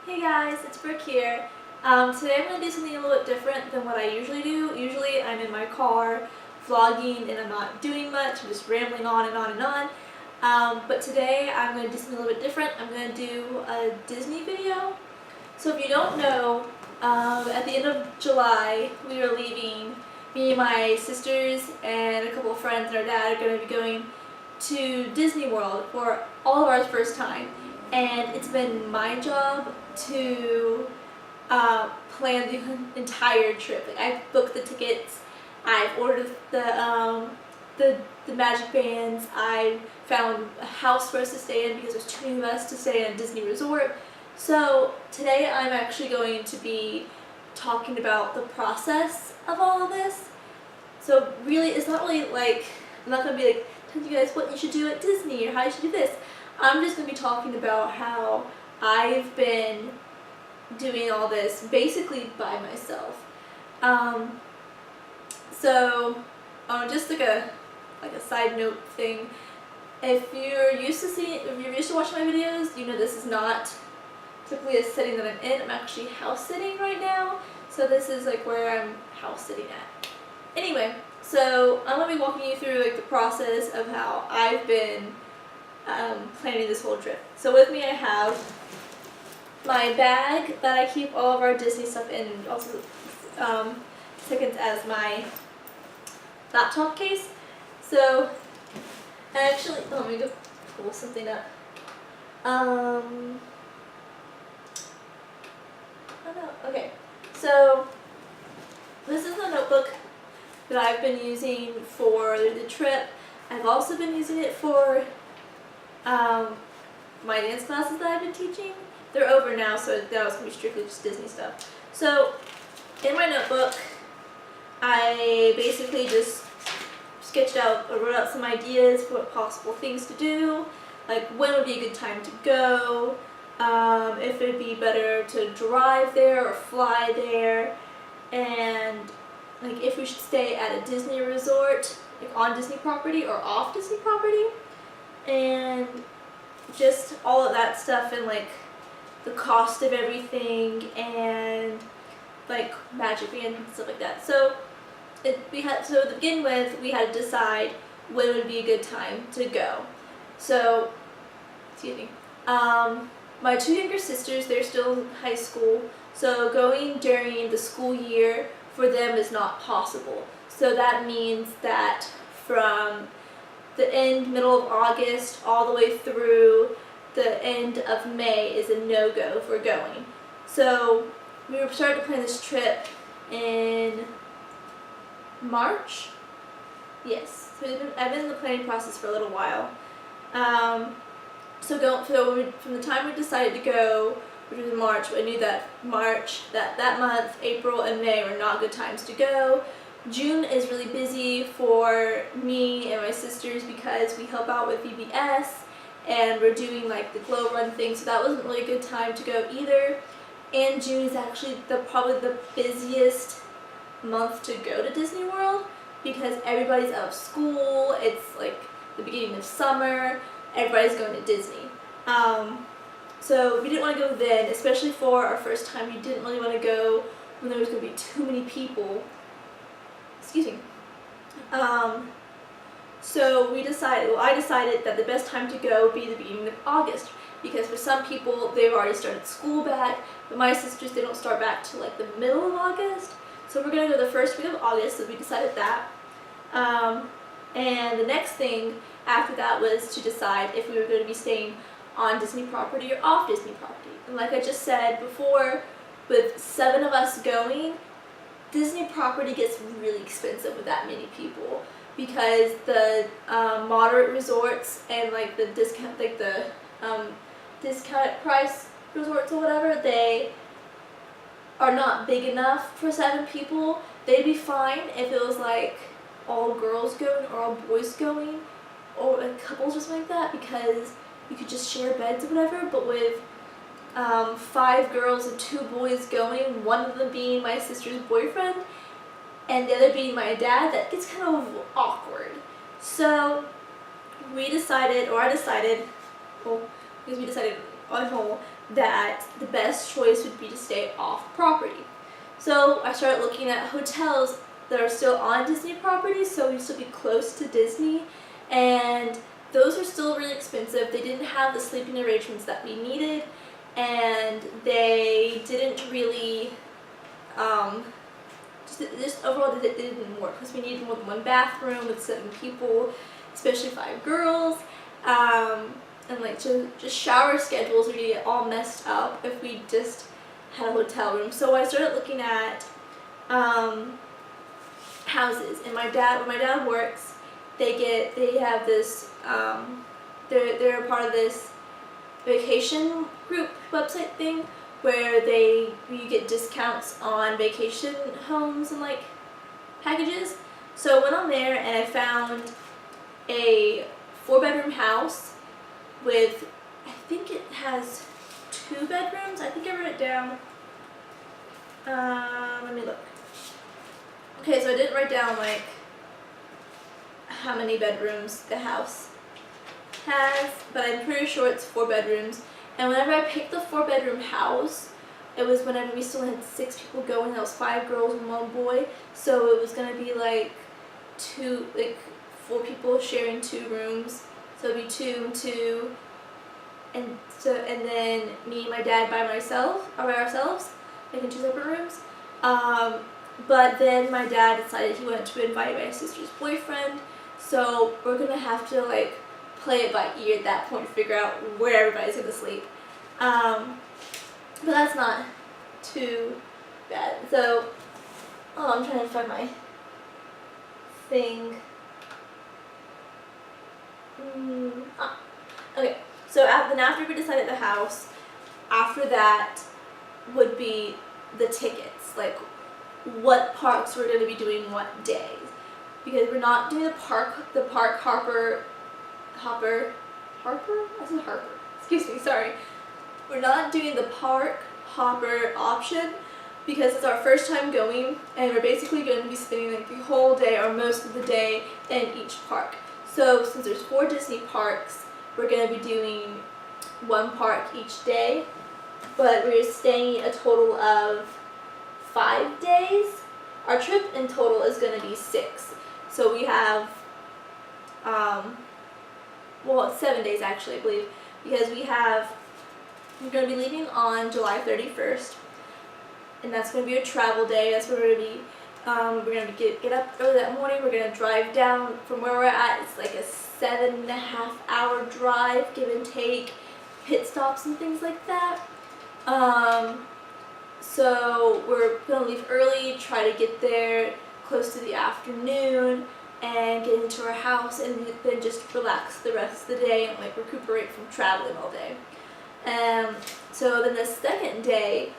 Hey guys, it's Brooke here. Today I'm going to do something a little bit different than what I usually do. Usually I'm in my car vlogging and I'm not doing much, I'm just rambling on and on and on. But today I'm going to do something a little bit different. I'm going to do a Disney video. So if you don't know, at the end of July we are leaving. Me and my sisters and a couple of friends and our dad are going to be going to Disney World for all of our first time. And it's been my job to plan the entire trip. Like, I've booked the tickets, I've ordered the magic bands, I found a house for us to stay in because there's too many of us to stay in a Disney resort. So today I'm actually going to be talking about the process of all of this. So really, it's not really like, I'm not going to be like telling you guys what you should do at Disney or how you should do this. I'm just going to be talking about how I've been doing all this basically by myself. Just like a side note thing, if you're used to watching my videos, you know this is not typically a setting that I'm in. I'm actually house sitting right now, so this is like where I'm house sitting at. Anyway, so I'm going to be walking you through like the process of how I've been planning this whole trip. So with me I have my bag that I keep all of our Disney stuff in, and also seconds as my laptop case. So actually, let me go pull something up. Oh no, okay. So this is the notebook that I've been using for the trip. I've also been using it for my dance classes that I've been teaching. They're over now, so that was going to be strictly just Disney stuff. So in my notebook, I basically just sketched out or wrote out some ideas for what possible things to do, like when would be a good time to go, if it would be better to drive there or fly there, and like if we should stay at a Disney resort, like on Disney property or off Disney property, and just all of that stuff, and like the cost of everything, and like magic bands and stuff like that. So to begin with, we had to decide when would be a good time to go. So, excuse me. My two younger sisters, they're still in high school, so going during the school year for them is not possible. So that means that from the middle of August all the way through the end of May is a no-go for going. So we were starting to plan this trip in March. Yes, so I've been in the planning process for a little while. From the time we decided to go, which was in March, I knew that that month, April and May were not good times to go. June is really busy for me and my sisters because we help out with VBS and we're doing like the glow run thing, so that wasn't really a good time to go either. And June is actually probably the busiest month to go to Disney World because everybody's out of school, it's like the beginning of summer, everybody's going to Disney. So we didn't want to go then, especially for our first time. We didn't really want to go when there was going to be too many people. Excuse me. So I decided that the best time to go would be the beginning of August, because for some people they've already started school back, but my sisters, they don't start back till like the middle of August. So we're going to go the first week of August, so we decided that. And the next thing after that was to decide if we were going to be staying on Disney property or off Disney property. And like I just said before, with 7 of us going, Disney property gets really expensive with that many people, because the moderate resorts and like the discount price resorts or whatever, they are not big enough for 7 people. They'd be fine if it was like all girls going or all boys going or couples or something like that, because you could just share beds or whatever. But with 5 girls and 2 boys going, one of them being my sister's boyfriend and the other being my dad, that gets kind of awkward. So I decided on whole, that the best choice would be to stay off property. So I started looking at hotels that are still on Disney property, so we'd still be close to Disney, and those are still really expensive. They didn't have the sleeping arrangements that we needed, and they didn't really, just overall they didn't work because we needed more than one bathroom with 7 people, especially 5 girls, and like just shower schedules are gonna get all messed up if we just had a hotel room. So I started looking at houses, and where my dad works, they have this, they're a part of this vacation group website thing where you get discounts on vacation homes and like packages. So I went on there and I found a 4-bedroom house with, I think it has 2 bedrooms. I think I wrote it down. Let me look. Okay, so I didn't write down like how many bedrooms the house has, but I'm pretty sure it's 4 bedrooms. And whenever I picked the 4-bedroom house, it was whenever we still had 6 people going. That was 5 girls and 1 boy. So it was gonna be like 4 people sharing 2 rooms. So it'd be 2 and 2, and then me and my dad by ourselves, like in 2 separate rooms. But then my dad decided he wanted to invite my sister's boyfriend, so we're gonna have to like play it by ear at that point to figure out where everybody's gonna sleep. But that's not too bad. So, I'm trying to find my thing. Okay, so then after we decided the house, after that would be the tickets, like what parks we're going to be doing what days, because we're not doing the park hopper. I said Harper. Excuse me, sorry. We're not doing the park hopper option because it's our first time going, and we're basically going to be spending like the whole day or most of the day in each park. So since there's 4 Disney parks, we're going to be doing 1 park each day, but we're staying a total of 5 days. Our trip in total is going to be 6. So we have, it's 7 days actually, I believe, because we're going to be leaving on July 31st, and that's going to be a travel day. That's where we're going to get up early that morning. We're going to drive down from where we're at. It's like a 7.5-hour drive, give and take, pit stops and things like that. So we're going to leave early, try to get there close to the afternoon, and get into our house, and then just relax the rest of the day and like recuperate from traveling all day. So then the second day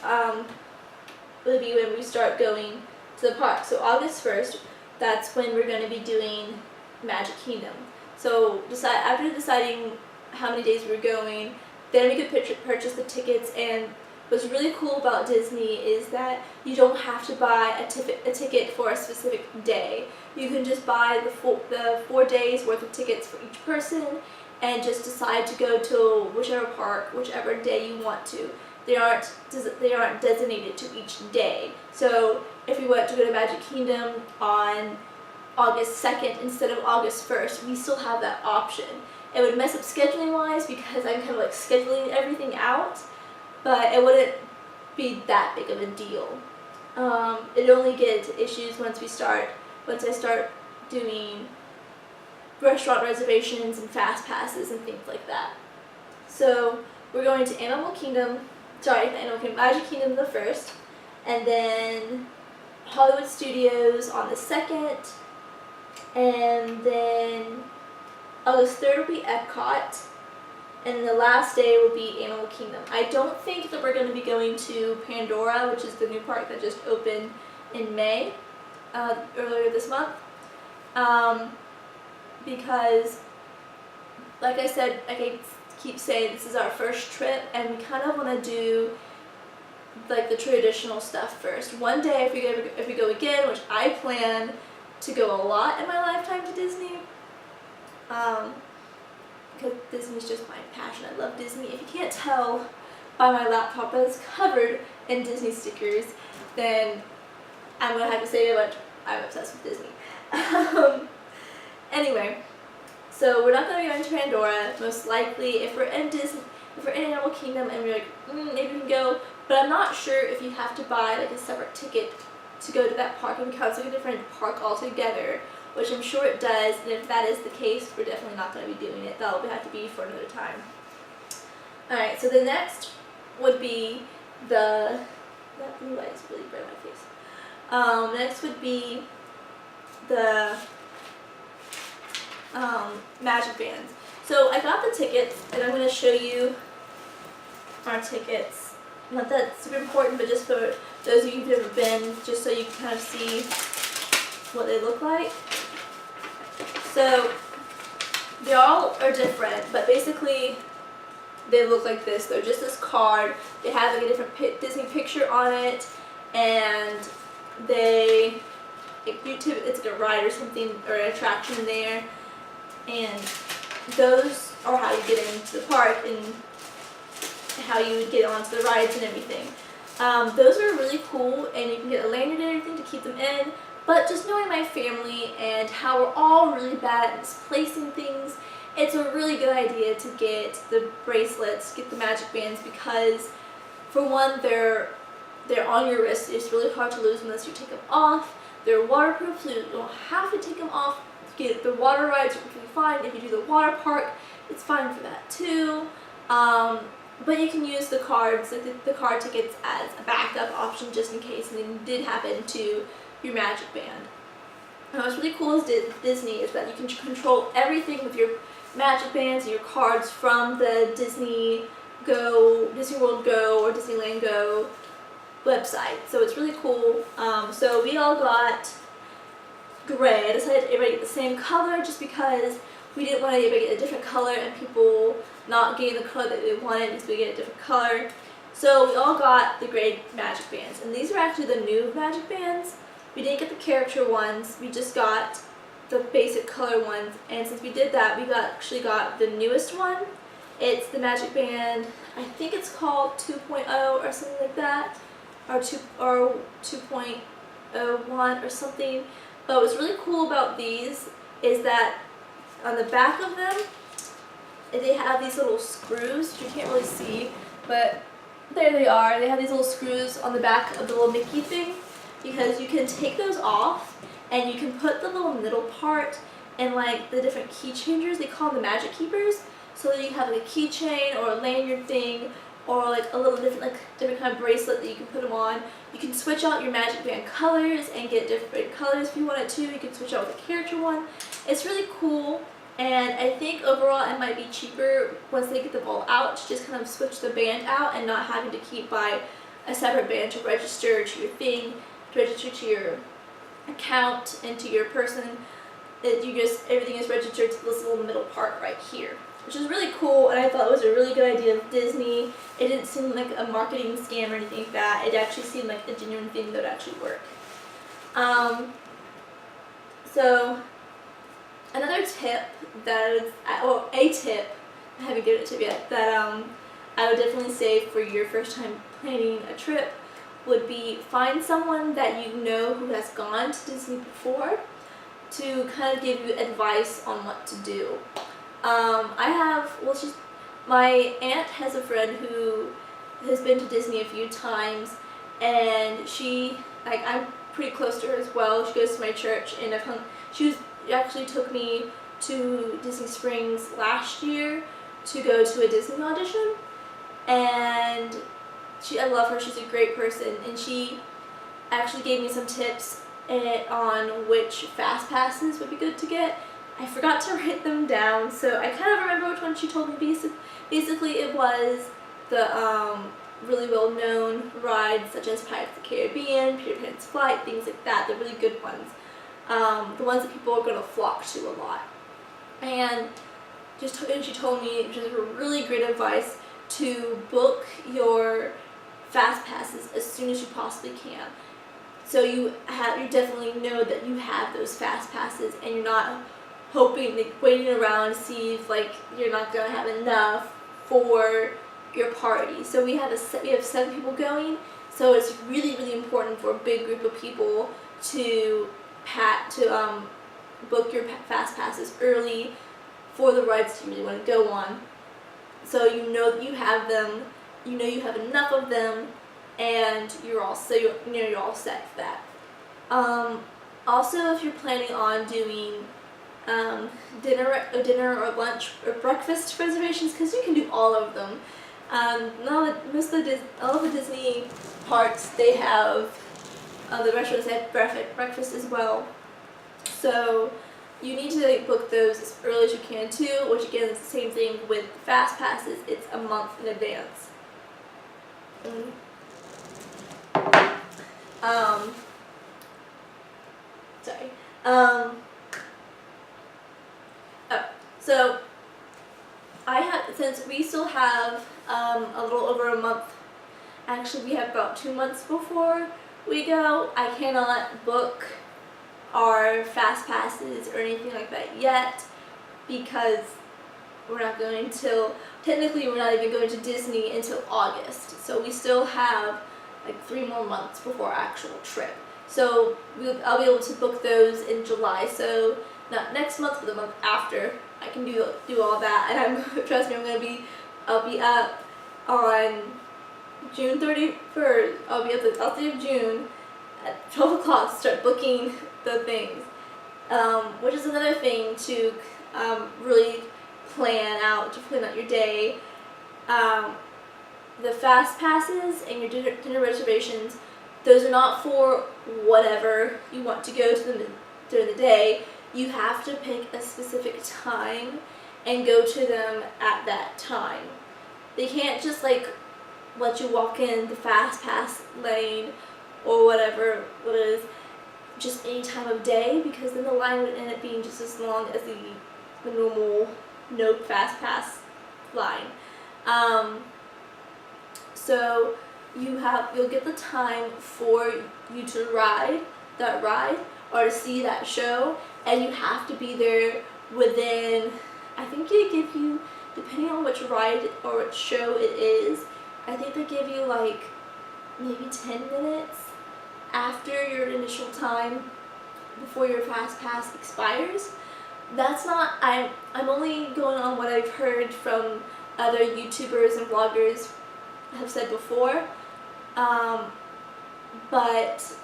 will be when we start going to the park. So August 1st, that's when we're going to be doing Magic Kingdom. So after deciding how many days we were going, then we could purchase the tickets. And what's really cool about Disney is that you don't have to buy a ticket for a specific day. You can just buy the 4 days worth of tickets for each person and just decide to go to whichever park, whichever day you want to. They aren't designated to each day. So if we went to go to Magic Kingdom on August 2nd instead of August 1st, we still have that option. It would mess up scheduling wise because I'm kind of like scheduling everything out, but it wouldn't be that big of a deal. It only gets issues once I start doing restaurant reservations and fast passes and things like that. So we're going to Magic Kingdom the 1st, and then Hollywood Studios on the 2nd, and then August 3rd will be Epcot, and then the last day will be Animal Kingdom. I don't think that we're going to be going to Pandora, which is the new park that just opened in May, earlier this month, because, like I said, I keep saying this is our first trip, and we kind of want to do like the traditional stuff first. One day, if we go again, which I plan to go a lot in my lifetime to Disney, because Disney's just my passion. I love Disney. If you can't tell by my laptop that it's covered in Disney stickers, then I'm going to have to say that I'm obsessed with Disney. Anyway, so we're not going to go into Pandora. Most likely, if we're in Disney, if we're in Animal Kingdom and we're like, maybe we can go, but I'm not sure if you have to buy like a separate ticket to go to that park and become like a different park altogether, which I'm sure it does, and if that is the case, we're definitely not going to be doing it. That'll have to be for another time. Alright, so the next would be that blue light is really bright in my face. Next would be the magic bands. So I got the tickets, and I'm going to show you our tickets. Not that it's super important, but just for those of you who've never been, just so you can kind of see what they look like. So they all are different, but basically they look like this. They're just this card. They have like a different Disney picture on it, and it's like a ride or something, or an attraction there, and those are how you get into the park and how you would get onto the rides and everything. Those are really cool, and you can get a lanyard and everything to keep them in, but just knowing my family and how we're all really bad at misplacing things, it's a really good idea to get the bracelets, get the magic bands, because for one, they're on your wrist. It's really hard to lose unless you take them off. They're waterproof, so you don't have to take them off. Get the water rides are completely fine. If you do the water park, it's fine for that too. But you can use the cards, like the card tickets, as a backup option just in case something did happen to your magic band. And what's really cool with Disney is that you can control everything with your magic bands and your cards from the Disney World Go, or Disneyland Go website. So it's really cool. So we all got gray. I decided everybody get the same color just because we didn't want anybody to get a different color and people not getting the color that they wanted because we get a different color. So we all got the gray magic bands, and these are actually the new magic bands. We didn't get the character ones, we just got the basic color ones, and since we did that, we actually got the newest one. It's the magic band, I think it's called 2.0 or something like that, or 2.01 or something. But what's really cool about these is that on the back of them, they have these little screws, which you can't really see, but there they are. They have these little screws on the back of the little Mickey thing, because you can take those off and you can put the little middle part in like the different key changers. They call them the magic keepers, so that you have like a keychain or a lanyard thing, or like a little different kind of bracelet that you can put them on. You can switch out your magic band colors and get different colors if you wanted to. You can switch out with the character one. It's really cool, and I think overall it might be cheaper once they get them all out to just kind of switch the band out and not having to keep buy a separate band to register to your thing, to register to your account and to your person. Everything is registered to this little middle part right here, which is really cool, and I thought it was a really good idea of Disney. It didn't seem like a marketing scam or anything like that. It actually seemed like a genuine thing that would actually work. So another tip I haven't given a tip yet, that I would definitely say for your first time planning a trip would be find someone that you know who has gone to Disney before to kind of give you advice on what to do. My aunt has a friend who has been to Disney a few times, and I'm pretty close to her as well. She goes to my church, and she actually took me to Disney Springs last year to go to a Disney audition, and I love her. She's a great person, and she actually gave me some tips on which fast passes would be good to get. I forgot to write them down, so I kind of remember which one she told me. Basically, it was the really well-known rides such as Pirates of the Caribbean, Peter Pan's Flight, things like that. They're really good ones. The ones that people are going to flock to a lot. And she told me, which is really great advice, to book your fast passes as soon as you possibly can. So you definitely know that you have those fast passes and you're not hoping, like, waiting around to see if like you're not gonna have enough for your party. So we have 7 people going. So it's really important for a big group of people to book your fast passes early for the rides you really want to go on. So you know that you have them, you know you have enough of them, and you're all set for that. Also, if you're planning on doing dinner or lunch or breakfast reservations, because you can do all of them. All of the Disney parks, they have the restaurants have breakfast as well. So you need to book those as early as you can too, which again is the same thing with fast passes. It's a month in advance. So since we still have a little over a month, actually we have about 2 months before we go, I cannot book our fast passes or anything like that yet, because we're not going technically we're not even going to Disney until August. So we still have like 3 more months before our actual trip. So I'll be able to book those in July. So not next month, but the month after, I can do all that. And trust me, I'll be up on June 31st. I'll be up the last day of June at 12 o'clock to start booking the things, which is another thing to really plan out your day. The fast passes and your dinner reservations, those are not for whatever you want to go to them during the day. You have to pick a specific time and go to them at that time. They can't just like let you walk in the fast pass lane or whatever it is just any time of day, because then the line would end up being just as long as the normal no fast pass line. So you'll get the time for you to ride that ride or to see that show, and you have to be there within, I think they give you, depending on which ride or which show it is, I think they give you like maybe 10 minutes after your initial time before your fast pass expires. That's not, I'm only going on what I've heard from other YouTubers and vloggers have said before, but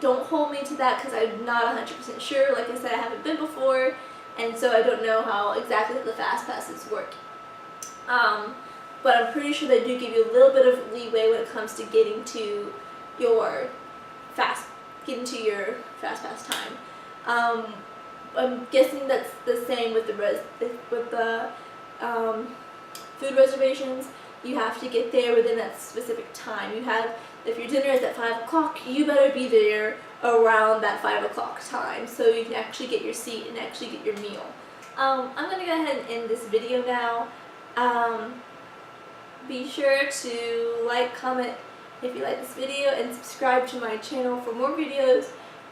don't hold me to that because I'm not 100% sure. Like I said, I haven't been before, and so I don't know how exactly the fast passes work. But I'm pretty sure they do give you a little bit of leeway when it comes to getting to your fast pass time. I'm guessing that's the same with the food reservations. You have to get there within that specific time. If your dinner is at 5 o'clock, you better be there around that 5 o'clock time so you can actually get your seat and actually get your meal. I'm going to go ahead and end this video now. Be sure to like, comment if you like this video, and subscribe to my channel for more videos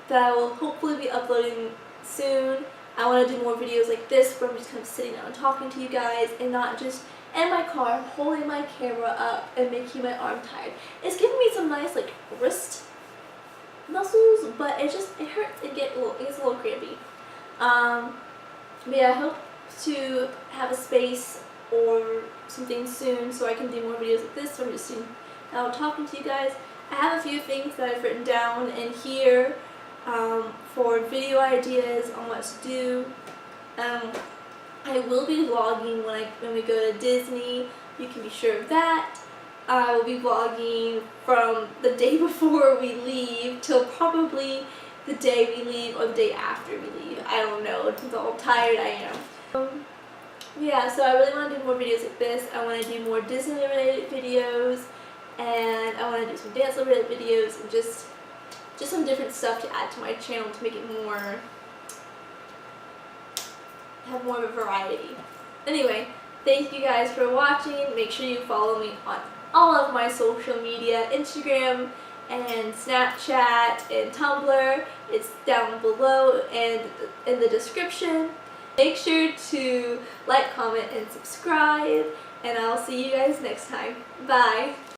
that I will hopefully be uploading soon. I want to do more videos like this where I'm just kind of sitting down and talking to you guys and not just in my car holding my camera up and making my arm tired. It's giving me some nice like wrist muscles, but it hurts. It gets a little crampy. But yeah, I hope to have a space or something soon so I can do more videos like this. So I'm just sitting down talking to you guys. I have a few things that I've written down in here for video ideas on what to do. I will be vlogging when we go to Disney. You can be sure of that. I will be vlogging from the day before we leave till probably the day we leave or the day after we leave. I don't know. It depends on how tired I am. Yeah, so I really want to do more videos like this. I want to do more Disney related videos, and I want to do some dance related videos, and just some different stuff to add to my channel to make it have more of a variety. Anyway, thank you guys for watching. Make sure you follow me on all of my social media, Instagram and Snapchat and Tumblr. It's down below and in the description. Make sure to like, comment, and subscribe, and I'll see you guys next time. Bye!